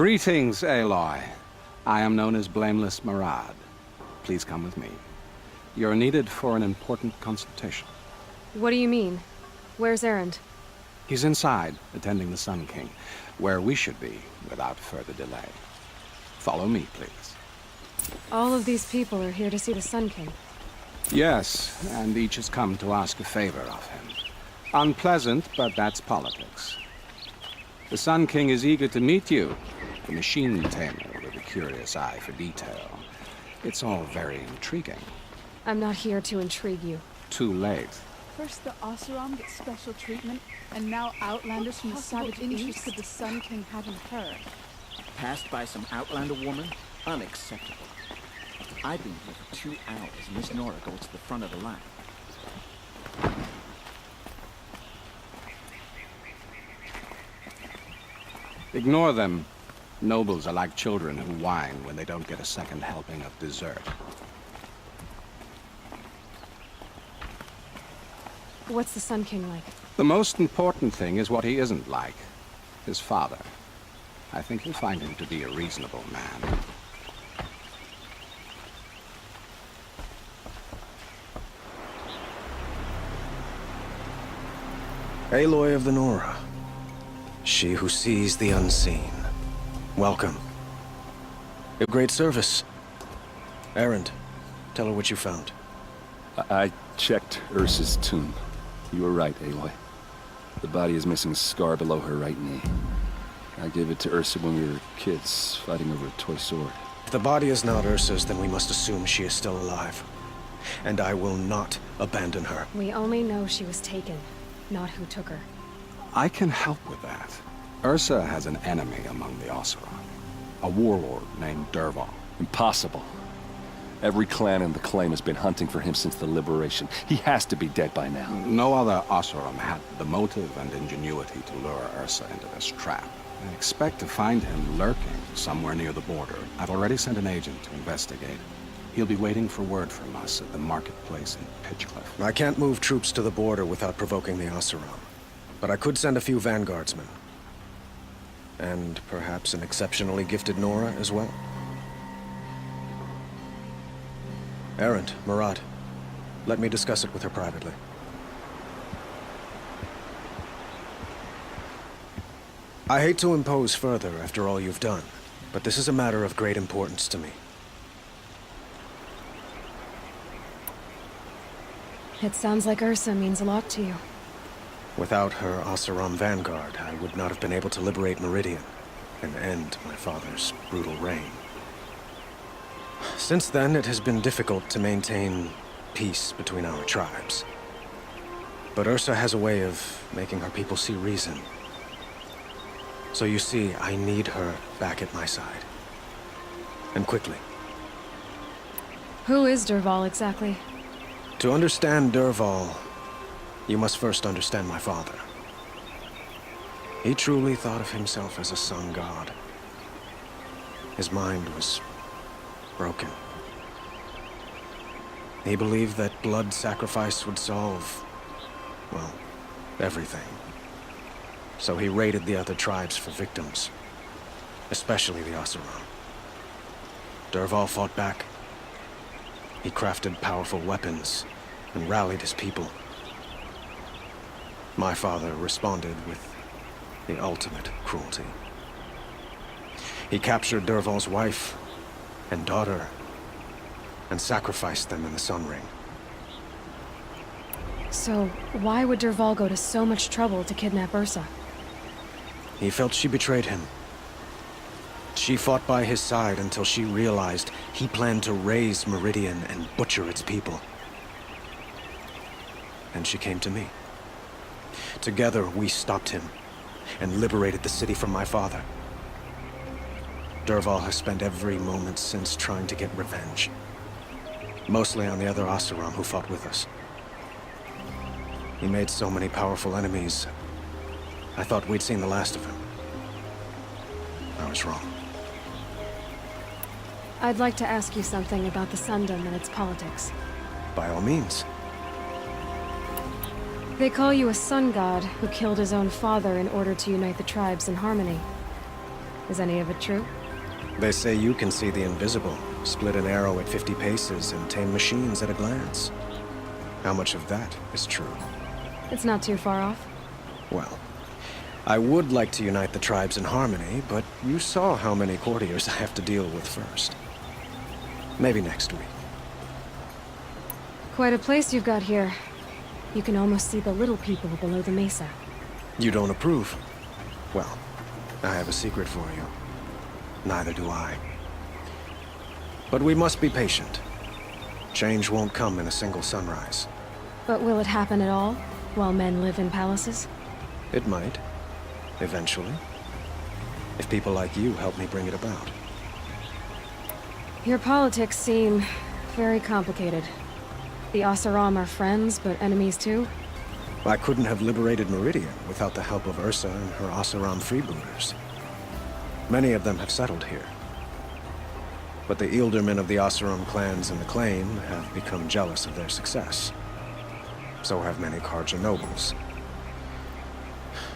Greetings, Aloy. I am known as Blameless Marad. Please come with me. You're needed for an important consultation. What do you mean? Where's Erend? He's inside, attending the Sun King, where we should be without further delay. Follow me, please. All of these people are here to see the Sun King. Yes, and each has come to ask a favor of him. Unpleasant, but that's politics. The Sun King is eager to meet you, the machine tamer with a curious eye for detail. It's all very intriguing. I'm not here to intrigue you. Too late. First the Oseram gets special treatment, and now Outlanders from the savage interest could the Sun King have in her. Passed by some Outlander woman? Unacceptable. I've been here for 2 hours, and Miss Nora goes to the front of the line. Ignore them. Nobles are like children who whine when they don't get a second helping of dessert. What's the Sun King like? The most important thing is what he isn't like. His father. I think you'll find him to be a reasonable man. Aloy of the Nora. She who sees the unseen. Welcome. Your great service. Erend, tell her what you found. I checked Ursa's tomb. You were right, Aloy. The body is missing a scar below her right knee. I gave it to Ursa when we were kids, fighting over a toy sword. If the body is not Ursa's, then we must assume she is still alive. And I will not abandon her. We only know she was taken, not who took her. I can help with that. Ursa has an enemy among the Oseram. A warlord named Dervahl. Impossible. Every clan in the claim has been hunting for him since the liberation. He has to be dead by now. No other Oseram had the motive and ingenuity to lure Ursa into this trap. I expect to find him lurking somewhere near the border. I've already sent an agent to investigate. He'll be waiting for word from us at the marketplace in Pitchcliff. I can't move troops to the border without provoking the Oseram. But I could send a few vanguardsmen. And perhaps an exceptionally gifted Nora as well. Erend, Marad, let me discuss it with her privately. I hate to impose further after all you've done, but this is a matter of great importance to me. It sounds like Ursa means a lot to you. Without her Oseram vanguard, I would not have been able to liberate Meridian and end my father's brutal reign. Since then, it has been difficult to maintain peace between our tribes. But Ursa has a way of making her people see reason. So you see, I need her back at my side. And quickly. Who is Dervahl exactly? To understand Dervahl, you must first understand my father. He truly thought of himself as a sun god. His mind was broken. He believed that blood sacrifice would solve, well, everything. So he raided the other tribes for victims, especially the Oseram. Dervahl fought back. He crafted powerful weapons and rallied his people. My father responded with the ultimate cruelty. He captured Dervahl's wife and daughter and sacrificed them in the Sun Ring. So, why would Dervahl go to so much trouble to kidnap Ursa? He felt she betrayed him. She fought by his side until she realized he planned to raise Meridian and butcher its people. And she came to me. Together, we stopped him and liberated the city from my father. Dervahl has spent every moment since trying to get revenge. Mostly on the other Oseram who fought with us. He made so many powerful enemies, I thought we'd seen the last of him. I was wrong. I'd like to ask you something about the Sundom and its politics. By all means. They call you a sun god who killed his own father in order to unite the tribes in harmony. Is any of it true? They say you can see the invisible, split an arrow at 50 paces, and tame machines at a glance. How much of that is true? It's not too far off. Well, I would like to unite the tribes in harmony, but you saw how many courtiers I have to deal with first. Maybe next week. Quite a place you've got here. You can almost see the little people below the mesa. You don't approve? Well, I have a secret for you. Neither do I. But we must be patient. Change won't come in a single sunrise. But will it happen at all, while men live in palaces? It might. Eventually. If people like you help me bring it about. Your politics seem very complicated. The Oseram are friends, but enemies too? I couldn't have liberated Meridian without the help of Ursa and her Oseram freebooters. Many of them have settled here. But the Ealdormen of the Oseram clans in the Claim have become jealous of their success. So have many Carja nobles.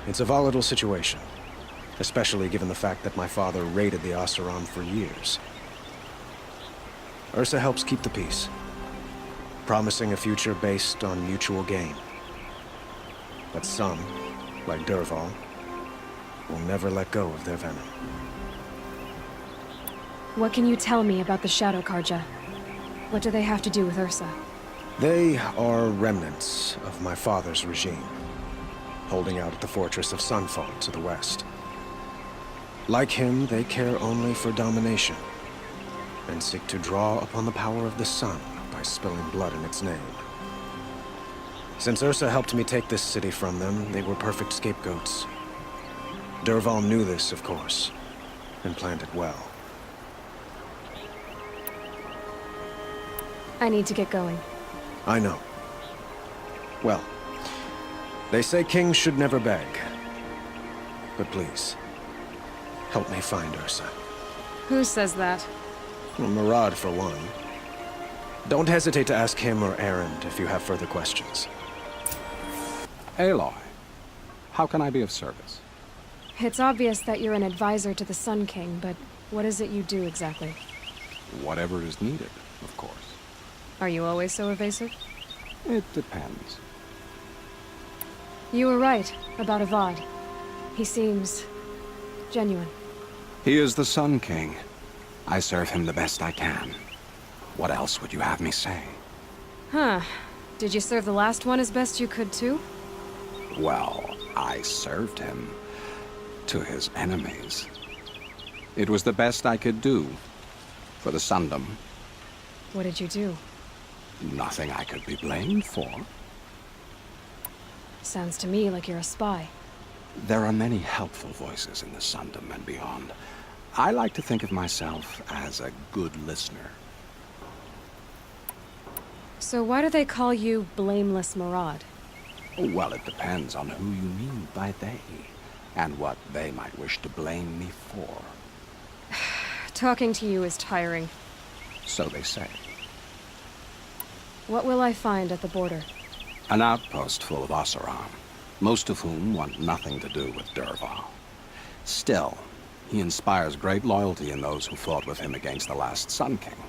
It's a volatile situation, especially given the fact that my father raided the Oseram for years. Ursa helps keep the peace, promising a future based on mutual gain. But some, like Dervahl, will never let go of their venom. What can you tell me about the Shadow Carja? What do they have to do with Ursa? They are remnants of my father's regime, holding out at the fortress of Sunfall to the west. Like him, they care only for domination, and seek to draw upon the power of the sun by spilling blood in its name. Since Ursa helped me take this city from them, they were perfect scapegoats. Dervahl knew this, of course, and planned it well. I need to get going. I know. Well, they say kings should never beg. But please, help me find Ursa. Who says that? Well, Murad, for one. Don't hesitate to ask him or Erend if you have further questions. Aloy, how can I be of service? It's obvious that you're an advisor to the Sun King, but what is it you do exactly? Whatever is needed, of course. Are you always so evasive? It depends. You were right about Avad. He seems genuine. He is the Sun King. I serve him the best I can. What else would you have me say? Huh. Did you serve the last one as best you could too? Well, I served him to his enemies. It was the best I could do for the Sundom. What did you do? Nothing I could be blamed for. Sounds to me like you're a spy. There are many helpful voices in the Sundom and beyond. I like to think of myself as a good listener. So why do they call you Blameless Murad? Well, it depends on who you mean by they, and what they might wish to blame me for. Talking to you is tiring. So they say. What will I find at the border? An outpost full of Oseram, most of whom want nothing to do with Dervahl. Still, he inspires great loyalty in those who fought with him against the last Sun King.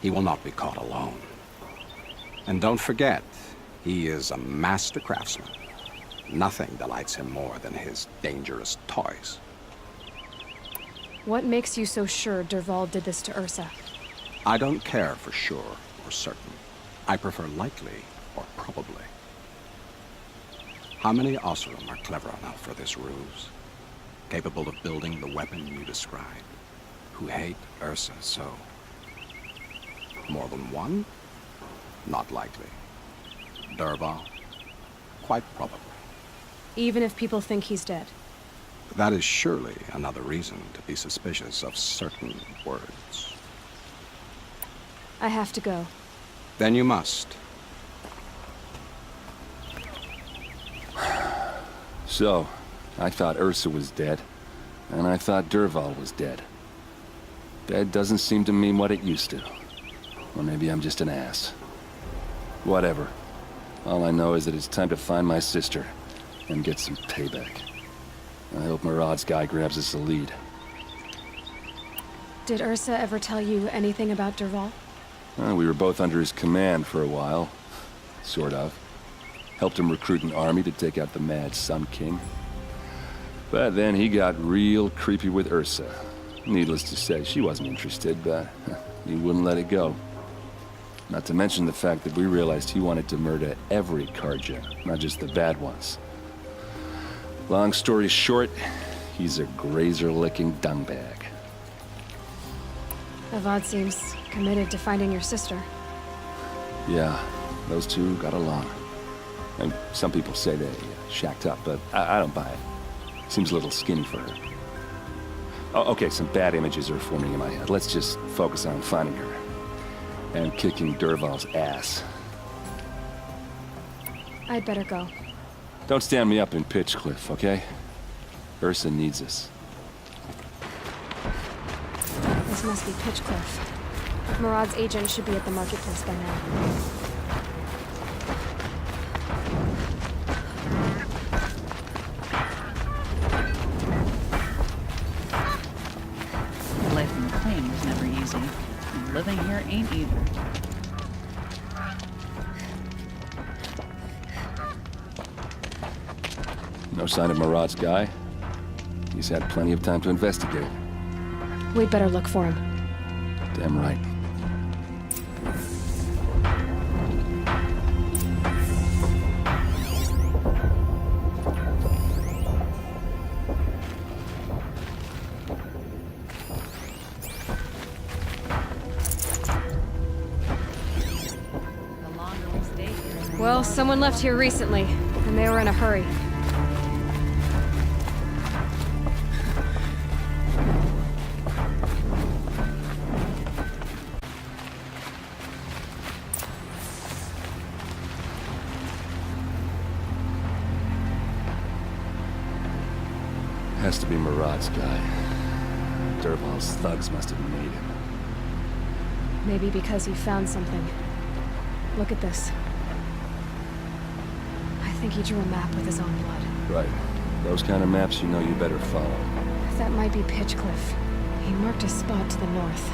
He will not be caught alone. And don't forget, he is a master craftsman. Nothing delights him more than his dangerous toys. What makes you so sure Dervahl did this to Ursa? I don't care for sure or certain. I prefer likely or probably. How many Oseram are clever enough for this ruse? Capable of building the weapon you describe? Who hate Ursa so? More than one? Not likely. Dervahl? Quite probably. Even if people think he's dead? That is surely another reason to be suspicious of certain words. I have to go. Then you must. So, I thought Ursa was dead, and I thought Dervahl was dead. Dead doesn't seem to mean what it used to. Or maybe I'm just an ass. Whatever. All I know is that it's time to find my sister and get some payback. I hope Murad's guy grabs us the lead. Did Ursa ever tell you anything about Dervahl? We were both under his command for a while. Sort of. Helped him recruit an army to take out the mad Sun King. But then he got real creepy with Ursa. Needless to say, she wasn't interested, but he wouldn't let it go. Not to mention the fact that we realized he wanted to murder every Karja, not just the bad ones. Long story short, he's a grazer-licking dungbag. Avad seems committed to finding your sister. Yeah, those two got along. And some people say they shacked up, but I don't buy it. Seems a little skinny for her. Oh, okay, some bad images are forming in my head. Let's just focus on finding her. And kicking Dervahl's ass. I'd better go. Don't stand me up in Pitchcliff, okay? Ursa needs us. This must be Pitchcliff. Murad's agent should be at the marketplace by now. Life in McLean was never easy. And living here ain't either. No sign of Murad's guy? He's had plenty of time to investigate. We'd better look for him. Damn right. The longer we stay here, Well, someone left here recently, and they were in a hurry. Has to be Murad's guy. Dervahl's thugs must have made him. Maybe because he found something. Look at this. I think he drew a map with his own blood. Right. Those kind of maps you know you better follow. That might be Pitchcliff. He marked a spot to the north.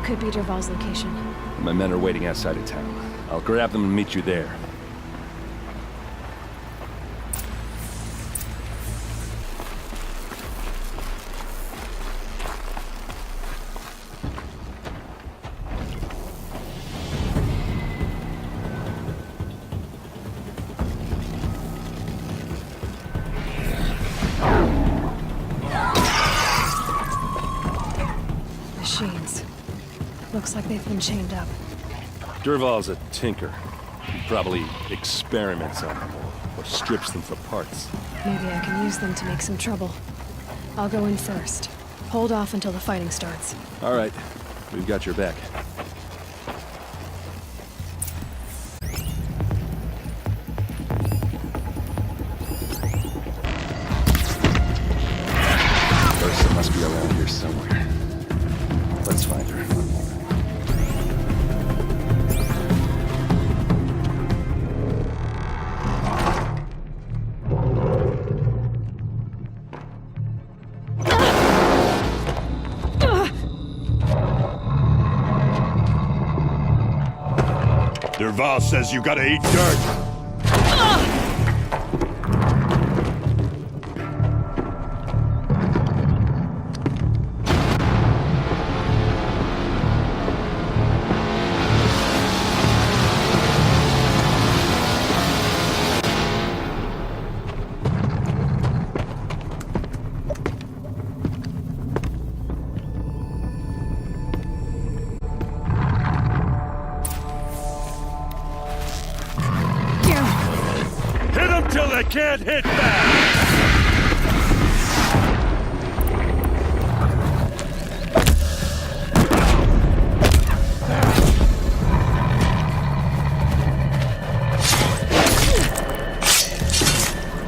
Could be Dervahl's location. My men are waiting outside of town. I'll grab them and meet you there. Machines. Looks like they've been chained up. Dervahl's a tinker. He probably experiments on them or strips them for parts. Maybe I can use them to make some trouble. I'll go in first. Hold off until the fighting starts. All right. We've got your back. Ursa must be around here somewhere. Let's find her. Dervahl says you gotta eat dirt. Hit them till they can't hit back!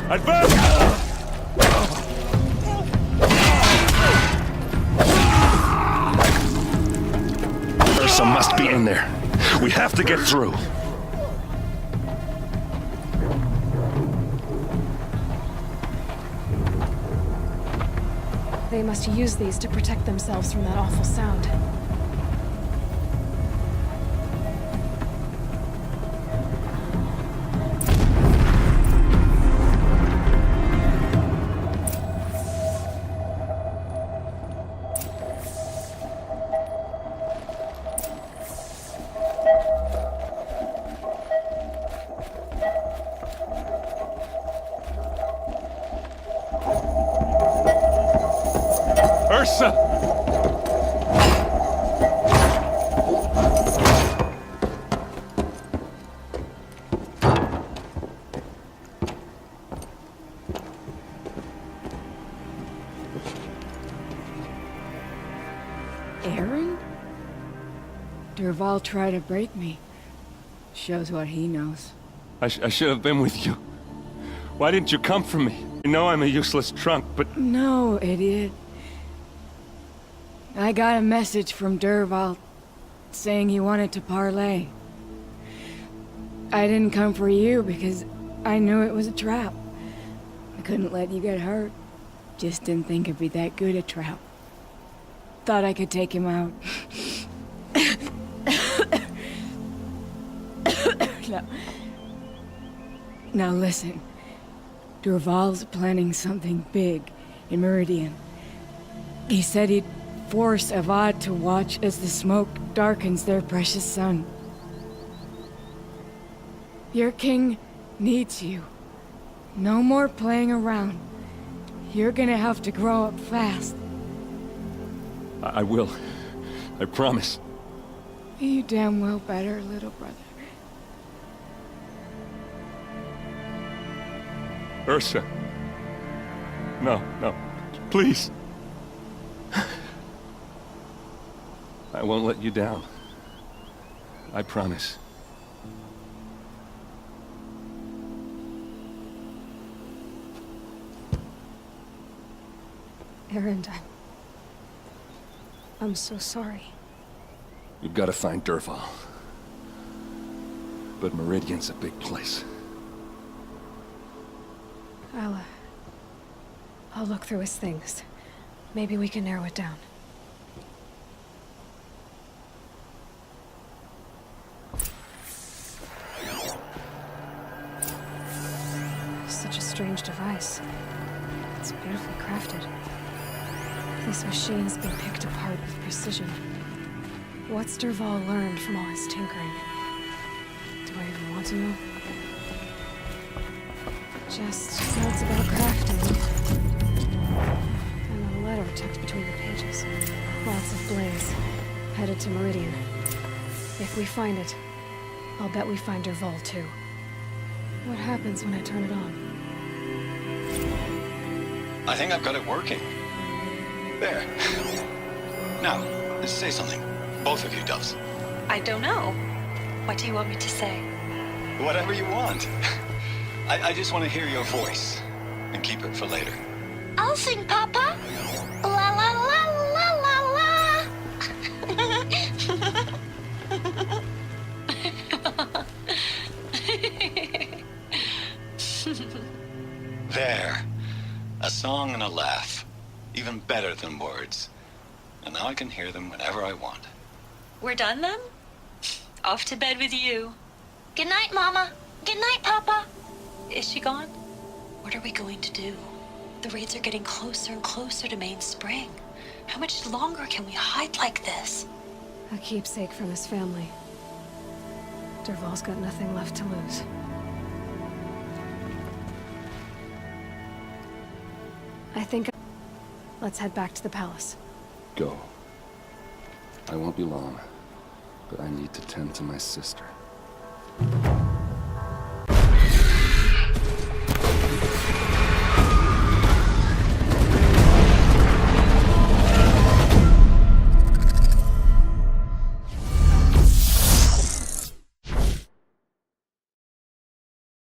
Advance! Ursa must be in there. We have to get through. They must use these to protect themselves from that awful sound. Ursa! Aaron? Durval tried to break me. Shows what he knows. I should have been with you. Why didn't you come for me? You know I'm a useless trunk, but... No, idiot. I got a message from Durval saying he wanted to parlay. I didn't come for you because I knew it was a trap. I couldn't let you get hurt. Just didn't think it'd be that good a trap. Thought I could take him out. No. Now listen. Durval's planning something big in Meridian. He said he'd force Avad to watch as the smoke darkens their precious sun. Your king needs you. No more playing around. You're gonna have to grow up fast. I will. I promise. You damn well better, little brother. Ursa. No, no. Please. I won't let you down. I promise. Aaron, I'm so sorry. You've got to find Durval. But Meridian's a big place. I'll look through his things. Maybe we can narrow it down. Such a strange device. It's beautifully crafted. This machine's been picked apart with precision. What's Durval learned from all his tinkering? Do I even want to know? Just notes about crafting. And a letter tucked between the pages. Lots of blaze. Headed to Meridian. If we find it, I'll bet we find Durval too. What happens when I turn it on? I think I've got it working. There. Now, say something. Both of you doves. I don't know. What do you want me to say? Whatever you want. I just want to hear your voice. And keep it for later. I'll sing, Papa. La la la la la la. There. A song and a laugh. Even better than words. And now I can hear them whenever I want. We're done then? Off to bed with you. Good night, Mama. Good night, Papa. Is she gone? What are we going to do? The raids are getting closer and closer to Main Spring. How much longer can we hide like this? A keepsake from his family. Durval's got nothing left to lose. I think... Let's head back to the palace. Go. I won't be long, but I need to tend to my sister.